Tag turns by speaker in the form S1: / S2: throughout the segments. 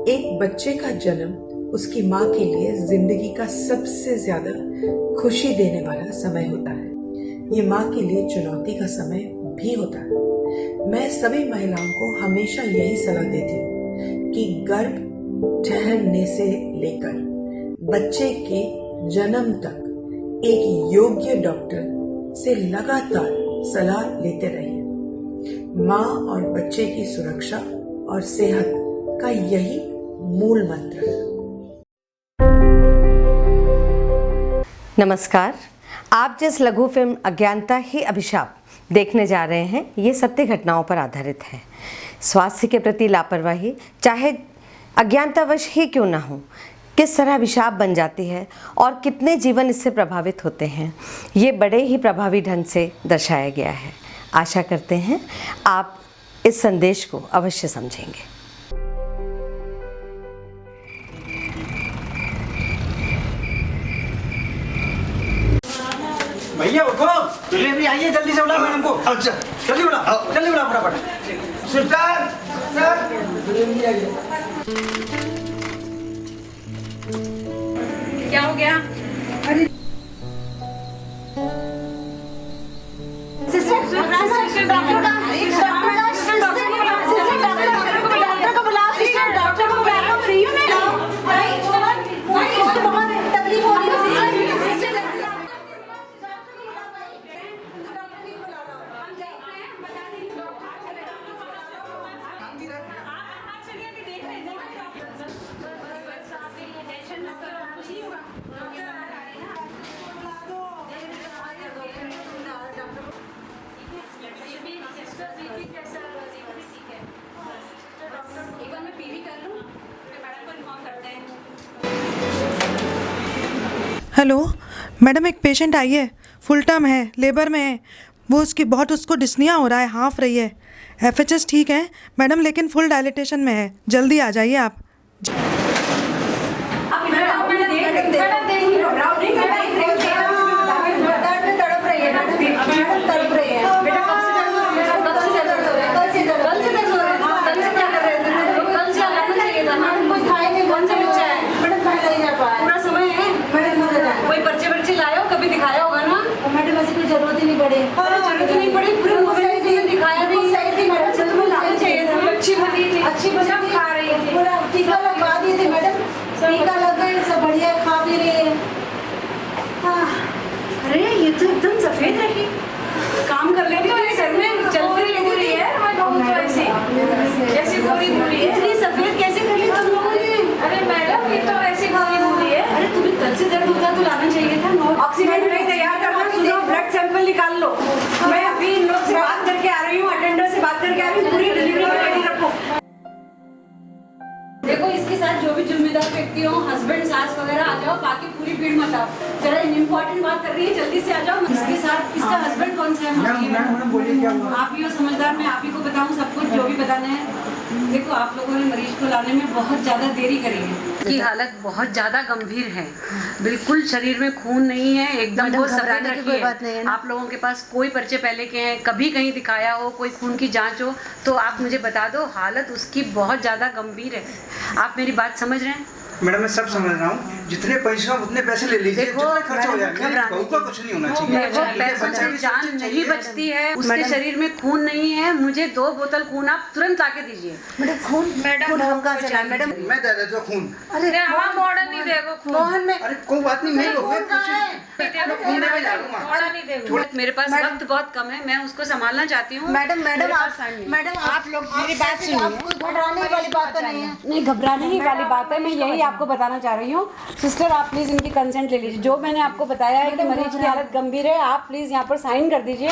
S1: एक बच्चे का जन्म उसकी माँ के लिए जिंदगी का सबसे ज्यादा खुशी देने वाला समय होता है। ये माँ के लिए चुनौती का समय भी होता है। मैं सभी महिलाओं को हमेशा यही सलाह देती हूँ कि गर्भ ठहरने से लेकर बच्चे के जन्म तक एक योग्य डॉक्टर से लगातार सलाह लेते रहिए। माँ और बच्चे की सुरक्षा और सेहत का यही मूल मंत्र है।
S2: नमस्कार, आप जिस लघु फिल्म अज्ञानता ही अभिशाप देखने जा रहे हैं, ये सत्य घटनाओं पर आधारित है। स्वास्थ्य के प्रति लापरवाही, चाहे अज्ञानतावश ही क्यों ना हो, किस तरह अभिशाप बन जाती है और कितने जीवन इससे प्रभावित होते हैं, ये बड़े ही प्रभावी ढंग से दर्शाया गया है। आशा करते हैं आप इस संदेश को अवश्य समझेंगे।
S3: भैया उठो, डिलीवरी आई है, जल्दी से बुला मैडम को। अच्छा, जल्दी बुला फटाफट। सिस्टर, डिलीवरी आई है।
S4: क्या हो गया?
S5: अरे
S6: हेलो मैडम, एक पेशेंट आई है, फुल टर्म है, लेबर में है। वो उसको डिस्निया हो रहा है, हाँफ रही है। एफएचएस ठीक है मैडम, लेकिन फुल डायलिटेशन में है। जल्दी आ जाइए आप।
S5: अच्छी सब खा रही थी, पूरा टीका लगवा दिए थे मैडम। टीका लग गए, सब बढ़िया खा भी रही है।
S4: अरे ये तो एकदम सफेद रही, काम कर लेती है, सर में चलती रही है ऐसी पूरी पूरी है। इतनी सफेद कैसे कर ली तुम लोगों ने? अरे मैडम, ये तो ऐसी पूरी पूरी है। अरे तुम्हें कल से दर्द होता तो लाना चाहिए था। ऑक्सीजन नहीं तैयार करना, सुनो ब्लड सैंपल निकाल लो। मैं अभी इन लोग से बात करके आ रही हूँ, अटेंडर से बात करके आ रही हूँ। पूरी डिलीवरी रेडी रखो। देखो, इसके साथ जो भी जिम्मेदार व्यक्ति हो, हस्बैंड, सास वगैरह आ जाओ, बाकी पूरी भीड़ मत आओ। जरा इम्पोर्टेंट बात कर रही है, जल्दी से आ जाओ। इसके साथ इसका हस्बैंड कौन सा है? आप ही हो समझदार, मैं आप ही को बताऊं सब कुछ जो भी बताना है। देखो, आप लोगों ने मरीज को लाने में बहुत ज्यादा देरी करी है। की हालत बहुत ज्यादा गंभीर है, बिल्कुल शरीर में खून नहीं है, एकदम वो सफेद रखी है। आप लोगों के पास कोई पर्चे पहले के हैं, कभी कहीं दिखाया हो, कोई खून की जांच हो तो आप मुझे बता दो। हालत उसकी बहुत ज्यादा गंभीर है। आप मेरी बात समझ रहे हैं?
S3: मैडम, मैं सब समझ रहा हूँ। जितने पैसे हो उतने पैसे ले लीजिए, जितने खर्च हो जाए। बहू का कुछ नहीं होना चाहिए।
S4: पैसों से जान नहीं बचती है। उसके शरीर में खून नहीं है। मुझे 2 बोतल खून आप तुरंत लाके दीजिए।
S5: मैडम खून हम कहाँ से लाए? मैडम
S3: मैं दे देता हूँ खून।
S5: अरे
S4: मोड़ा नहीं देगा खून।
S5: मोहन में,
S3: अरे कोई बात नहीं, मैं
S4: मेरे पास वक्त बहुत कम है, मैं उसको संभालना चाहती हूँ।
S5: मैडम आप लोग मेरी बात सुनिए। आपको घबराने वाली बात तो नहीं है?
S4: नहीं, घबराने ही वाली बात है। मैं यही आपको बताना चाह रही हूँ। सिस्टर, आप प्लीज इनकी कंसेंट ले लीजिए। जो मैंने आपको बताया है कि मरीज की हालत गंभीर है, आप प्लीज यहाँ पर साइन कर दीजिए।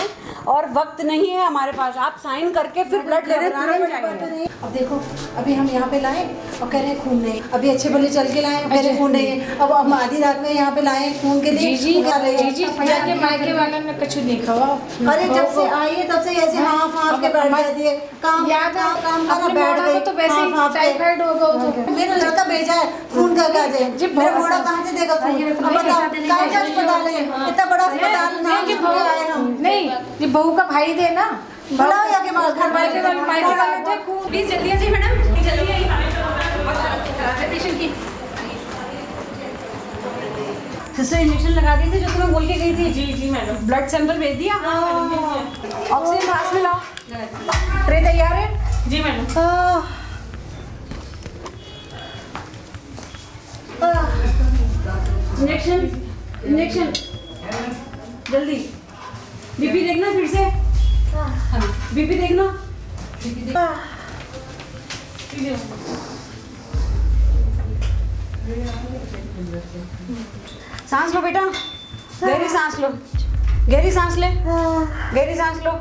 S4: और वक्त नहीं है हमारे पास, आप साइन करके फिर ब्लड लेने तुरंत जाएंगे।
S5: अब देखो, अभी हम यहाँ पे लाए और कह रहे हैं खून नहीं। अभी अच्छे भले चल के लाए, कह रहे खून नहीं है। अब हम आधी रात में यहाँ पे लाए खून के लिए।
S7: जाके मायके वालों ने कुछ नहीं खावा।
S5: अरे जब से आई है तब से ऐसे हाँफ के बैठ जाती है। काम करना बैठ गई
S7: तो वैसे टाइफाइड हो गया।
S5: मेरा लड़का भेजा है खून का काज है। मेरा मोड़ा कहाँ से देगा खून? अस्पताल है, इतना बड़ा अस्पताल आए हम।
S7: नहीं, ये बहू का भाई दे ना,
S5: बुलाओ या के घर वाले
S7: थे खून।
S4: प्लीज जल्दी आ जाइए मैडम, जल्दी आइए। सिस्टर इंजेक्शन लगा दिए थे जो तुम्हें बोल के गई थी? जी जी मैडम। ब्लड सैंपल भेज दिया? ऑक्सीजन पास में लाओ। ट्रे तैयार है? जी मैडम। इंजेक्शन इंजेक्शन जल्दी। बीपी देखना फिर से। बीपी देखना। सांस लो बेटा, गहरी सांस लो, गहरी सांस ले, गहरी सांस लो।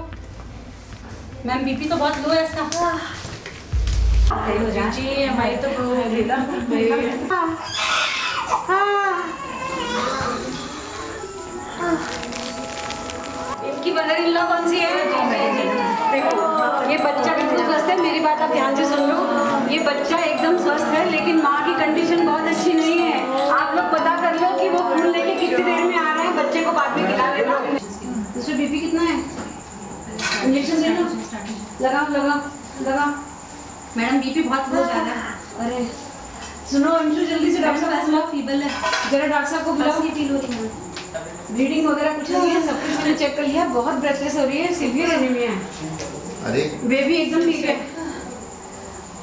S4: मैम बीपी तो बहुत लो है इसका। सही हो जाए जी, हमारी तो इनकी मदर इन लॉ कौन सी है? देखो ये बच्चा बिल्कुल स्वस्थ है, मेरी बात आप ध्यान से सुन लो। ये बच्चा एकदम स्वस्थ है लेकिन माँ की कंडीशन बहुत अच्छी नहीं है। आप लोग पता कर लो कि वो खून लेके कितनी देर में आ रहे हैं, बच्चे को बाद में खिला देना। इसमें बीपी कितना है? इंजेक्शन देना, लगाओ लगाओ लगाओ। मैडम बीपी बहुत लो ज़्यादा है। अरे सुनो अंशु, जल्दी से डॉक्टर साहब, ऐसा फीबल है, जरा डॉक्टर साहब को बुलाओ। ब्लीडिंग वगैरह कुछ नहीं है, सब कुछ मैंने चेक कर लिया, बहुत ब्रेथलेस हो रही है, सीवियर एनीमिया है।
S8: अरे
S4: बेबी एकदम ठीक है।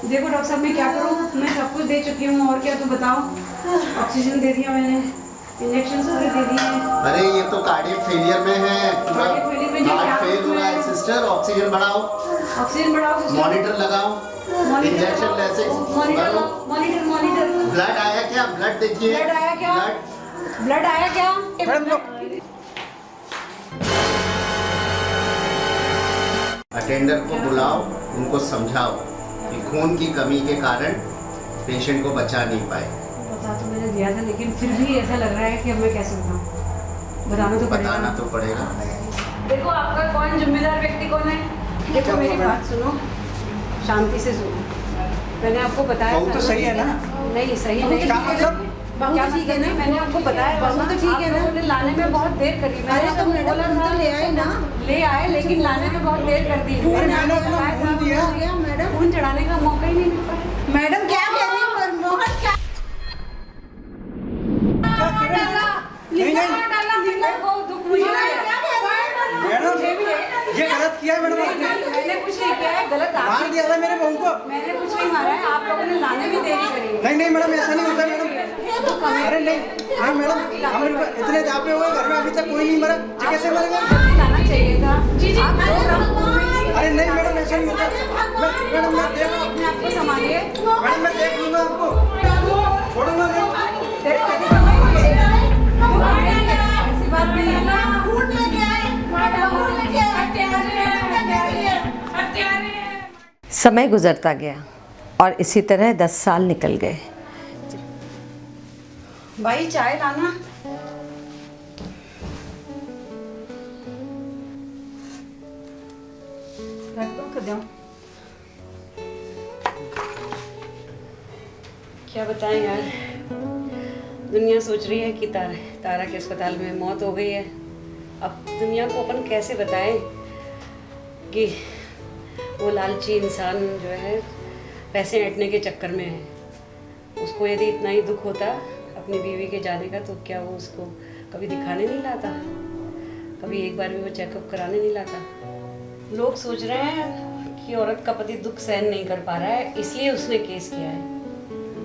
S4: देखो डॉक्टर साहब मैं क्या करूँ? मैं सब कुछ दे चुकी हूँ, और क्या तुम बताओ? ऑक्सीजन दे दिया मैंने, इंजेक्शन पूरे दे दिए हैं।
S8: अरे ये तो कार्डियक फेलियर में है,
S4: कार्डियक फेलियर में क्या
S8: हार्ट फेल हो रहा है सिस्टर। ऑक्सीजन बढ़ाओ,
S4: ऑक्सीजन बढ़ाओ सिस्टर।
S8: मॉनिटर लगाओ, इंजेक्शन ऐसे
S4: मॉनिटर मॉनिटर मॉनिटर।
S8: ब्लड आया क्या? ब्लड देखिए,
S4: ब्लड आया क्या? ब्लड आया क्या?
S8: अटेंडर को बुलाओ, उनको समझाओ कि खून की कमी के कारण पेशेंट को बचा नहीं पाए।
S4: बता तो मैंने दिया था लेकिन फिर भी ऐसा लग रहा है कि अब मैं कैसे बताऊं? बताना तो पड़ेगा। देखो आपका कौन जिम्मेदार व्यक्ति कौन है? देखो मेरी बात सुनो, शांति से सुनो। मैंने आपको बताया
S3: बहुत तो सही है ना?
S4: नहीं सही नहीं,
S5: बहुत ठीक है ना?
S4: मैंने आपको बताया
S5: बहुत तो ठीक है ना?
S4: आपने लाने में बहुत देर करी। मैंने
S5: तो मैडम हम तो ले आए ना,
S4: ले आए लेकिन लाने में बहुत देर कर दी।
S3: मैंने अपना खून दिया।
S5: मैडम
S4: खून चढ़ाने का मौका ही नहीं मिल पाया।
S5: मैडम क्या कह रही है? मोहन क्या
S3: नहीं नहीं
S4: दुख मुझे
S3: मैडम, ये गलत किया है मैडम आपने।
S4: मैंने कुछ नहीं किया है, गलत आप
S3: मार दिया था मेरे बहू को।
S4: मैंने कुछ नहीं मारा है, आप लोगों ने लाने में देरी करी।
S3: नहीं नहीं मैडम, ऐसा नहीं होता मैडम। अरे नहीं नहीं मैडम, हम इतने जापे हुए घर में, अभी तक कोई नहीं मरा, कैसे मरेगा?
S4: लाना चाहिए था। जी जी
S3: अरे नहीं मैडम, ऐसा नहीं होता। मैडम मैं देख
S4: अपने आप को संभालिए।
S3: मैडम मैं देख लूंगा आपको, छोड़ूंगा नहीं।
S4: ऐसी बात नहीं है ना।
S2: समय गुजरता गया और इसी तरह 10 साल निकल गए।
S4: भाई चाय लाना। रख दो कर दो। क्या बताएं यार, दुनिया सोच रही है कि तारा के अस्पताल में मौत हो गई है। अब दुनिया को अपन कैसे बताएं कि वो लालची इंसान जो है पैसे ऐंठने के चक्कर में है। उसको यदि इतना ही दुख होता अपनी बीवी के जाने का, तो क्या वो उसको कभी दिखाने नहीं लाता? कभी एक बार भी वो चेकअप कराने नहीं लाता? लोग सोच रहे हैं कि औरत का पति दुख सहन नहीं कर पा रहा है, इसलिए उसने केस किया है।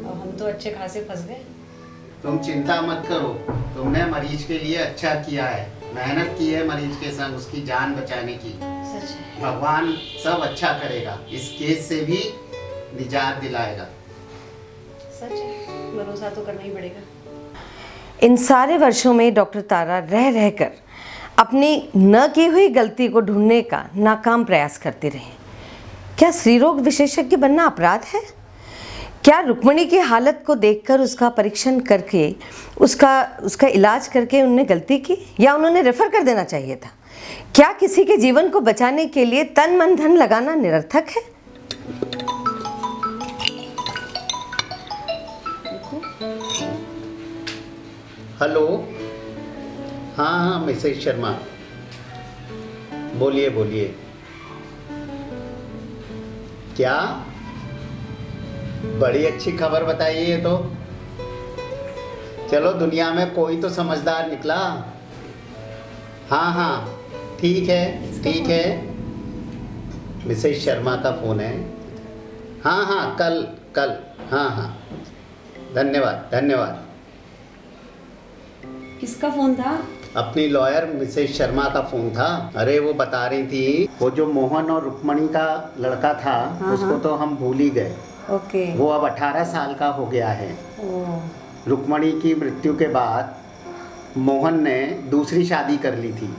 S4: अब हम तो अच्छे खासे फंस गए।
S8: तुम चिंता मत करो, तुमने मरीज के लिए अच्छा किया है, मेहनत की है मरीज के संग उसकी जान बचाने की।
S4: सच है।
S8: भगवान सब अच्छा करेगा, इस केस से भी निजात दिलाएगा।
S4: सच है, भरोसा तो करना ही पड़ेगा।
S2: इन सारे वर्षों में डॉक्टर तारा रह रहकर अपनी न की हुई गलती को ढूंढने का नाकाम प्रयास करती रही। क्या स्त्रीरोग विशेषज्ञ बनना अपराध है? क्या रुक्मणी की हालत को देखकर उसका परीक्षण करके उसका इलाज करके उन्होंने गलती की, या उन्होंने रेफर कर देना चाहिए था? क्या किसी के जीवन को बचाने के लिए तन मन धन लगाना निरर्थक है?
S8: हेलो, हाँ मिसेज शर्मा, बोलिए बोलिए। क्या बड़ी अच्छी खबर बताइए। तो चलो दुनिया में कोई तो समझदार निकला। हाँ हाँ ठीक है। मिसेस शर्मा का फ़ोन है। हाँ हाँ कल हाँ धन्यवाद।
S4: किसका फोन था?
S8: अपनी लॉयर मिसेस शर्मा का फ़ोन था। अरे वो बता रही थी वो जो मोहन और रुक्मणी का लड़का था उसको तो हम भूल ही गए।
S4: ओके।
S8: वो अब 18 साल का हो गया है। रुक्मणी की मृत्यु के बाद मोहन ने दूसरी शादी कर ली थी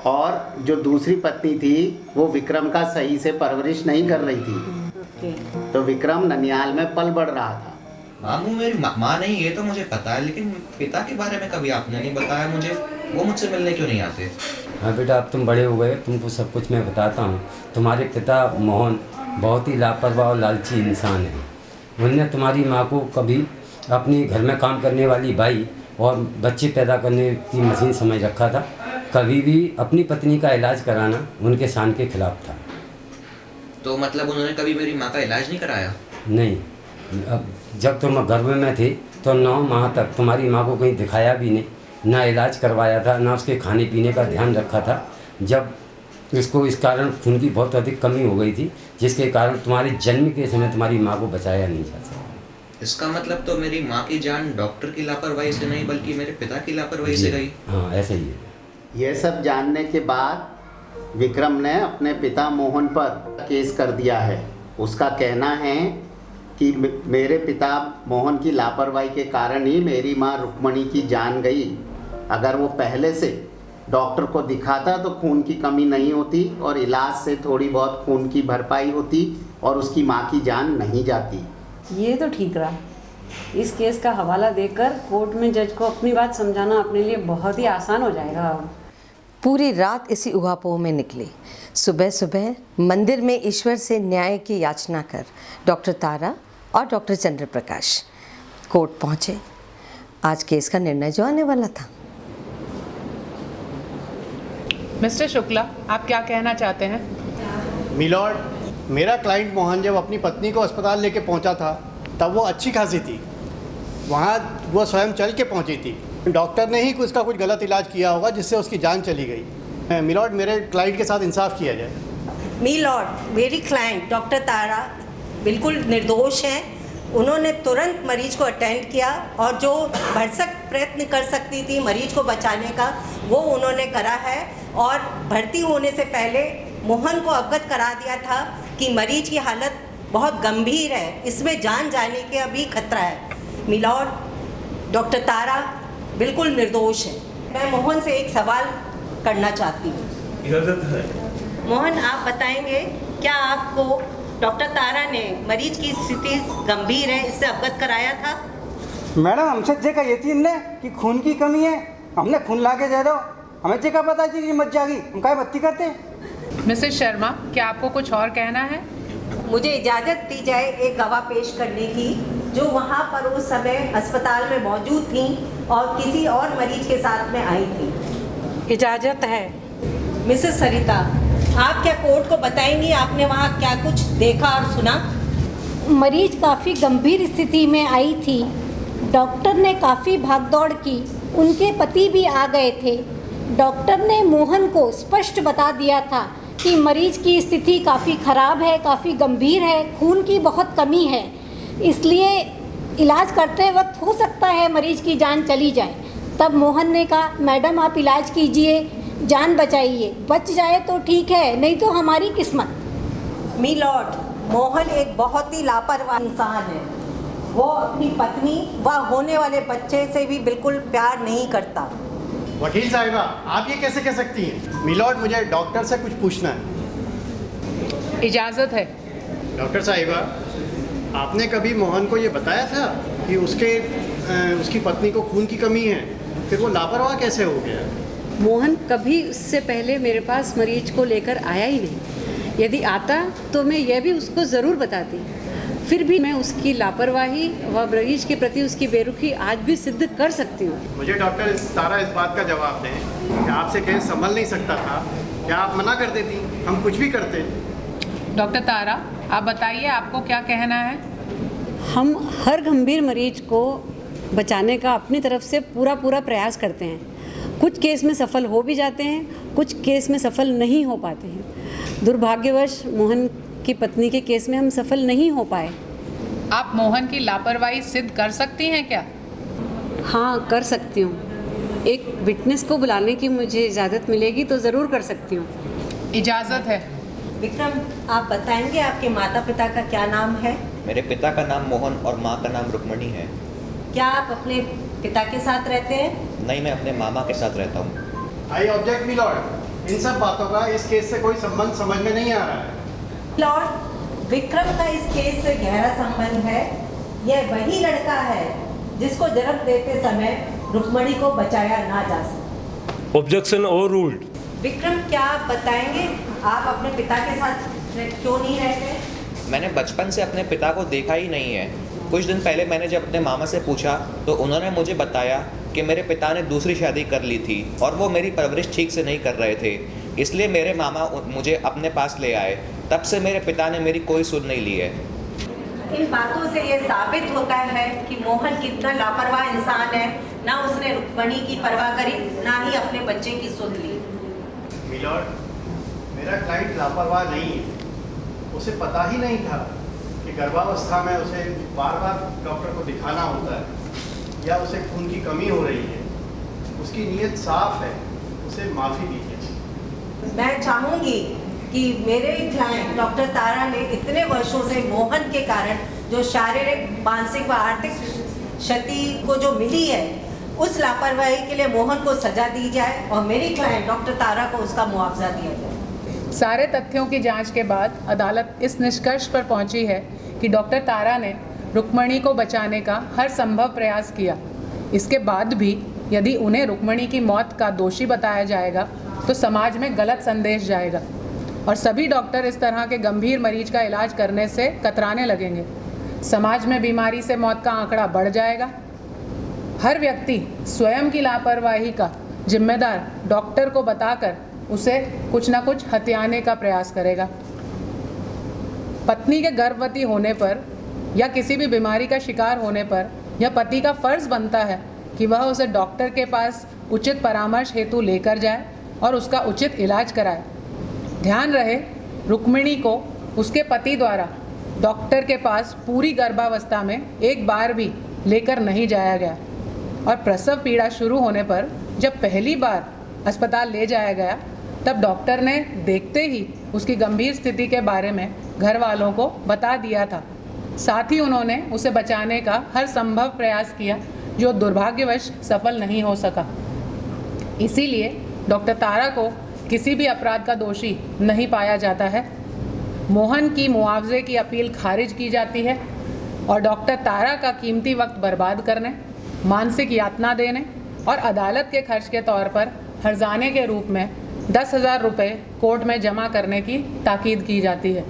S8: और जो दूसरी पत्नी थी वो विक्रम का सही से परवरिश नहीं कर रही थी। तो विक्रम ननियाल में पल बढ़ रहा था।
S9: मामू मेरी माँ नहीं, ये तो मुझे पता है, लेकिन पिता के बारे में कभी आपने नहीं बताया मुझे। वो मुझसे मिलने क्यों नहीं आते?
S10: हाँ बेटा, अब तुम बड़े हो गए, तुमको सब कुछ मैं बताता हूँ। तुम्हारे पिता मोहन बहुत ही लापरवाह और लालची इंसान है। उन्होंने तुम्हारी माँ को कभी अपनी घर में काम करने वाली बाई और बच्चे पैदा करने की मशीन समझ रखा था। कभी भी अपनी पत्नी का इलाज कराना उनके शान के खिलाफ था।
S9: तो मतलब उन्होंने कभी मेरी माँ का इलाज नहीं कराया?
S10: नहीं, अब जब तुम गर्भ में थे तो 9 माह तक तुम्हारी माँ को कहीं दिखाया भी नहीं, ना इलाज करवाया था, ना उसके खाने पीने का ध्यान रखा था। जब इसको इस कारण खून की बहुत अधिक कमी हो गई थी, जिसके कारण तुम्हारे जन्म के समय तुम्हारी माँ को बचाया नहीं जा सका।
S9: इसका मतलब तो मेरी माँ की जान डॉक्टर की लापरवाही से नहीं बल्कि मेरे पिता की लापरवाही से गई।
S10: हाँ ऐसा ही है।
S8: ये सब जानने के बाद विक्रम ने अपने पिता मोहन पर केस कर दिया है। उसका कहना है कि मेरे पिता मोहन की लापरवाही के कारण ही मेरी माँ रुक्मणी की जान गई। अगर वो पहले से डॉक्टर को दिखाता तो खून की कमी नहीं होती और इलाज से थोड़ी बहुत खून की भरपाई होती और उसकी माँ की जान नहीं जाती।
S4: ये तो ठीक रहा। इस केस का हवाला देकर कोर्ट में जज को अपनी बात समझाना अपने लिए बहुत ही आसान हो जाएगा।
S2: पूरी रात इसी उहापोह में निकली। सुबह सुबह मंदिर में ईश्वर से न्याय की याचना कर डॉक्टर तारा और डॉक्टर चंद्र प्रकाश कोर्ट पहुंचे। आज केस का निर्णय जो आने वाला था।
S11: मिस्टर शुक्ला, आप क्या कहना चाहते हैं?
S12: मिलॉर्ड, मेरा क्लाइंट मोहन जब अपनी पत्नी को अस्पताल लेके पहुंचा था तब वो अच्छी खासी थी। वहाँ वो स्वयं चल के पहुंची थी। डॉक्टर ने ही उसका कुछ गलत इलाज किया होगा जिससे उसकी जान चली गई। मिलॉर्ड, मेरे क्लाइंट के साथ इंसाफ किया जाए।
S13: मिलॉर्ड, मेरी क्लाइंट डॉक्टर तारा बिल्कुल निर्दोष हैं। उन्होंने तुरंत मरीज को अटेंड किया और जो भरसक प्रयत्न कर सकती थी मरीज को बचाने का वो उन्होंने करा है और भर्ती होने से पहले मोहन को अवगत करा दिया था कि मरीज की हालत बहुत गंभीर है, इसमें जान जाने के अभी खतरा है। मिलॉर्ड, डॉक्टर तारा बिल्कुल निर्दोष है। मैं मोहन से एक सवाल करना चाहती हूँ।
S14: इजाज़त है।
S13: मोहन, आप बताएंगे क्या आपको डॉक्टर तारा ने मरीज की स्थिति गंभीर है इससे अवगत कराया था?
S3: मैडम, हमसे देखा ये थी इनने कि खून की कमी है, हमने खून ला के दे दो। हमें देखा पता थी कि मत जागी, हम क्या बत्ती करते।
S11: मिसेस शर्मा, क्या आपको कुछ और कहना है?
S13: मुझे इजाज़त दी जाए एक गवाह पेश करने की जो वहाँ पर उस समय अस्पताल में मौजूद थी और किसी और मरीज के साथ में आई थी।
S5: इजाज़त है।
S13: मिसेस सरिता, आप क्या कोर्ट को बताएंगी आपने वहाँ क्या कुछ देखा और सुना?
S7: मरीज काफ़ी गंभीर स्थिति में आई थी। डॉक्टर ने काफ़ी भागदौड़ की, उनके पति भी आ गए थे। डॉक्टर ने मोहन को स्पष्ट बता दिया था कि मरीज की स्थिति काफ़ी ख़राब है, काफ़ी गंभीर है, खून की बहुत कमी है, इसलिए इलाज करते वक्त हो सकता है मरीज की जान चली जाए। तब मोहन ने कहा, मैडम आप इलाज कीजिए, जान बचाइए, बच जाए तो ठीक है, नहीं तो हमारी किस्मत।
S13: मिलॉर्ड, मोहन एक बहुत ही लापरवाह इंसान है। वो अपनी पत्नी व होने वाले बच्चे से भी बिल्कुल प्यार नहीं करता।
S12: वकील साहिबा, आप ये कैसे कह सकती हैं? मिलॉर्ड, मुझे डॉक्टर से कुछ पूछना है।
S11: इजाज़त है।
S12: डॉक्टर साहिबा, आपने कभी मोहन को ये बताया था कि उसकी पत्नी को खून की कमी है, फिर वो लापरवाह कैसे हो गया?
S4: मोहन कभी उससे पहले मेरे पास मरीज को लेकर आया ही नहीं। यदि आता तो मैं यह भी उसको ज़रूर बताती। फिर भी मैं उसकी लापरवाही व मरीज के प्रति उसकी बेरुखी आज भी सिद्ध कर सकती हूँ।
S12: मुझे डॉक्टर तारा इस बात का जवाब दें कि आपसे केस संभल नहीं सकता था, क्या आप मना कर देती? हम कुछ भी करते।
S11: डॉक्टर तारा, आप बताइए आपको क्या कहना है?
S4: हम हर गंभीर मरीज को बचाने का अपनी तरफ से पूरा प्रयास करते हैं। कुछ केस में सफल हो भी जाते हैं, कुछ केस में सफल नहीं हो पाते हैं। दुर्भाग्यवश मोहन की पत्नी के केस में हम सफल नहीं हो पाए।
S11: आप मोहन की लापरवाही सिद्ध कर सकती हैं क्या?
S4: हाँ, कर सकती हूँ। एक विटनेस को बुलाने की मुझे इजाज़त मिलेगी तो ज़रूर कर सकती हूँ।
S11: इजाज़त है।
S13: विक्रम, आप बताएंगे आपके माता पिता का क्या नाम है?
S9: मेरे पिता का नाम मोहन और माँ का नाम रुक्मणी है।
S13: क्या आप अपने पिता के साथ रहते हैं?
S9: नहीं, मैं अपने मामा के साथ रहता हूँ।
S12: आई ऑब्जेक्ट मी लॉर्ड, इन सब बातों का इस केस से कोई संबंध समझ में नहीं आ रहा है।
S13: लॉर्ड, विक्रम का इस केस से गहरा संबंध है। यह वही लड़का है जिसको जन्म देते समय रुक्मणी को बचाया ना जा सके।
S14: Objection over ruled.
S13: विक्रम, क्या आप बताएंगे आप अपने पिता के साथ क्यों नहीं रहते?
S9: मैंने बचपन से अपने पिता को देखा ही नहीं है। कुछ दिन पहले मैंने जब अपने मामा से पूछा तो उन्होंने मुझे बताया कि मेरे पिता ने दूसरी शादी कर ली थी और वो मेरी परवरिश ठीक से नहीं कर रहे थे, इसलिए मेरे मामा मुझे अपने पास ले आए। तब से मेरे पिता ने मेरी कोई सुध नहीं ली है।
S13: इन बातों से ये साबित होता है कि मोहन कितना लापरवाह इंसान है। ना उसने रुक्मणी की परवाह करी, ना ही अपने बच्चे की सुध ली।
S12: मिलॉर्ड, मेरा क्लाइंट लापरवाह नहीं है। उसे पता ही नहीं था कि गर्भावस्था में उसे बार बार डॉक्टर को दिखाना होता है या उसे खून की कमी हो रही है। उसकी नीयत साफ है, उसे माफ़ी दीजिए।
S13: मैं चाहूँगी कि मेरे क्लाइंट डॉक्टर तारा ने इतने वर्षों से मोहन के कारण जो शारीरिक, मानसिक व आर्थिक क्षति को जो मिली है, उस लापरवाही के लिए मोहन को सजा दी जाए और मेरी क्लाइंट डॉक्टर तारा को उसका मुआवजा दिया जाए।
S11: सारे तथ्यों की जांच के बाद अदालत इस निष्कर्ष पर पहुंची है कि डॉक्टर तारा ने रुक्मणी को बचाने का हर संभव प्रयास किया। इसके बाद भी यदि उन्हें रुक्मणी की मौत का दोषी बताया जाएगा तो समाज में गलत संदेश जाएगा और सभी डॉक्टर इस तरह के गंभीर मरीज का इलाज करने से कतराने लगेंगे। समाज में बीमारी से मौत का आंकड़ा बढ़ जाएगा। हर व्यक्ति स्वयं की लापरवाही का जिम्मेदार डॉक्टर को बताकर उसे कुछ ना कुछ हथियाने का प्रयास करेगा। पत्नी के गर्भवती होने पर या किसी भी बीमारी का शिकार होने पर यह पति का फर्ज बनता है कि वह उसे डॉक्टर के पास उचित परामर्श हेतु लेकर जाए और उसका उचित इलाज कराए। ध्यान रहे, रुक्मिणी को उसके पति द्वारा डॉक्टर के पास पूरी गर्भावस्था में एक बार भी लेकर नहीं जाया गया और प्रसव पीड़ा शुरू होने पर जब पहली बार अस्पताल ले जाया गया तब डॉक्टर ने देखते ही उसकी गंभीर स्थिति के बारे में घर वालों को बता दिया था। साथ ही उन्होंने उसे बचाने का हर संभव प्रयास किया जो दुर्भाग्यवश सफल नहीं हो सका। इसीलिए डॉक्टर तारा को किसी भी अपराध का दोषी नहीं पाया जाता है। मोहन की मुआवजे की अपील खारिज की जाती है और डॉक्टर तारा का कीमती वक्त बर्बाद करने, मानसिक यातना देने और अदालत के खर्च के तौर पर हर्जाने के रूप में 10,000 रुपये कोर्ट में जमा करने की ताकीद की जाती है।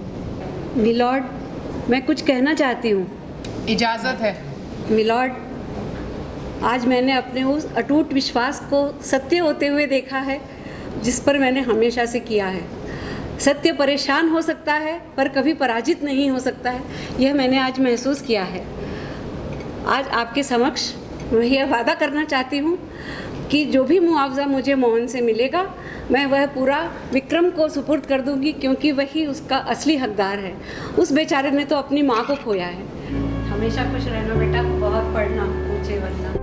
S4: मिलॉर्ड, मैं कुछ कहना चाहती हूँ।
S11: इजाज़त है।
S4: मिलॉर्ड, आज मैंने अपने उस अटूट विश्वास को सत्य होते हुए देखा है जिस पर मैंने हमेशा से किया है। सत्य परेशान हो सकता है पर कभी पराजित नहीं हो सकता है, यह मैंने आज महसूस किया है। आज आपके समक्ष मैं यह वादा करना चाहती हूँ कि जो भी मुआवजा मुझे मोहन से मिलेगा मैं वह पूरा विक्रम को सुपुर्द कर दूंगी, क्योंकि वही उसका असली हकदार है। उस बेचारे ने तो अपनी माँ को खोया है। हमेशा खुश रहना बेटा, बहुत पढ़ना, ऊंचे बनना।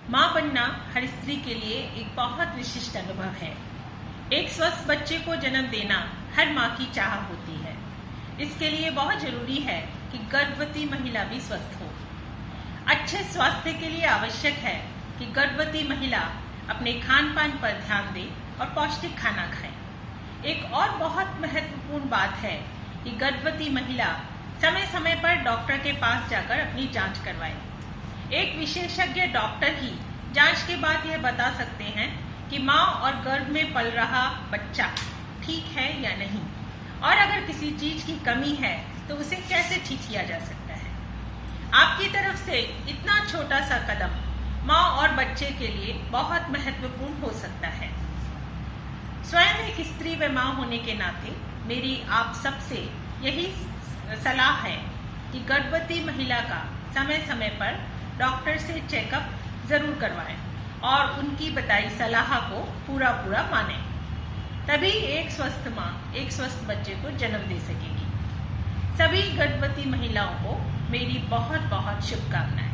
S15: माँ बनना हर स्त्री के लिए एक बहुत विशिष्ट अनुभव है। एक स्वस्थ बच्चे को जन्म देना हर माँ की चाह होती है। इसके लिए बहुत जरूरी है कि गर्भवती महिला भी स्वस्थ हो। अच्छे स्वास्थ्य के लिए आवश्यक है कि गर्भवती महिला अपने खान पान पर ध्यान दे और पौष्टिक खाना खाए। एक और बहुत महत्वपूर्ण बात है कि गर्भवती महिला समय समय पर डॉक्टर के पास जाकर अपनी जांच करवाए। एक विशेषज्ञ डॉक्टर ही जांच के बाद यह बता सकते हैं कि माँ और गर्भ में पल रहा बच्चा ठीक है या नहीं, और अगर किसी चीज की कमी है तो उसे कैसे ठीक किया जा सकता है। आपकी तरफ से इतना छोटा सा कदम माँ और बच्चे के लिए बहुत महत्वपूर्ण हो सकता है। स्वयं एक स्त्री व माँ होने के नाते मेरी आप सबसे यही सलाह है कि गर्भवती महिला का समय समय पर डॉक्टर से चेकअप जरूर करवाएं और उनकी बताई सलाह को पूरा मानें। तभी एक स्वस्थ माँ एक स्वस्थ बच्चे को जन्म दे सकेगी। सभी गर्भवती महिलाओं को मेरी बहुत बहुत शुभकामनाएं।